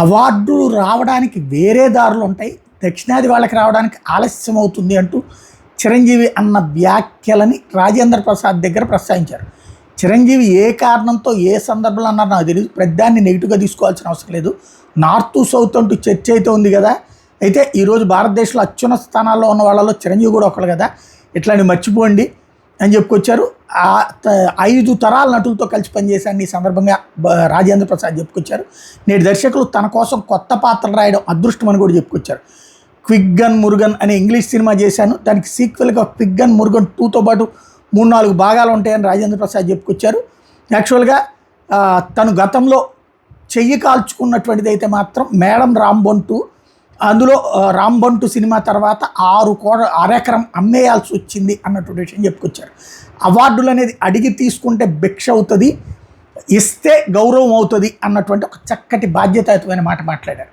అవార్డులు రావడానికి వేరే దారులు ఉంటాయి, దక్షిణాది వాళ్ళకి రావడానికి ఆలస్యం అవుతుంది అంటూ చిరంజీవి అన్న వ్యాఖ్యలని రాజేంద్ర ప్రసాద్ దగ్గర ప్రస్తావించారు. చిరంజీవి ఏ కారణంతో ఏ సందర్భంలో అన్నారు నాకు తెలియదు, ప్రతిదాన్ని నెగిటివ్గా తీసుకోవాల్సిన అవసరం లేదు. నార్త్ సౌత్ అంటూ చర్చ అయితే ఉంది కదా. అయితే ఈరోజు భారతదేశంలో అత్యున్నత స్థానాల్లో ఉన్న వాళ్ళలో చిరంజీవి కూడా ఒకళ్ళు కదా, ఇట్లాంటివి మర్చిపోండి అని చెప్పుకొచ్చారు. 5 తరాల నటులతో కలిసి పనిచేశాను ఈ సందర్భంగా రాజేంద్ర ప్రసాద్ చెప్పుకొచ్చారు. నేటి దర్శకులు తన కోసం కొత్త పాత్రలు రాయడం అదృష్టం అని కూడా చెప్పుకొచ్చారు. క్విక్ గన్ మురుగన్ అనే ఇంగ్లీష్ సినిమా చేశాను, దానికి సీక్వెల్గా క్విక్ గన్ మురుగన్ 2తో పాటు 3-4 భాగాలు ఉంటాయని రాజేంద్ర ప్రసాద్ చెప్పుకొచ్చారు. యాక్చువల్గా తను గతంలో చెయ్యి కాల్చుకున్నటువంటిది అయితే మాత్రం మేడం రాంబొంటు, అందులో రాంబొంటు సినిమా తర్వాత 6 ఎకరం అమ్మేయాల్సి వచ్చింది అన్నటువంటి విషయం చెప్పుకొచ్చారు. అవార్డులు అనేది అడిగి తీసుకుంటే భిక్ష అవుతుంది, ఇస్తే గౌరవం అవుతుంది అన్నటువంటి ఒక చక్కటి బాధ్యతాయుతమైన మాట మాట్లాడారు.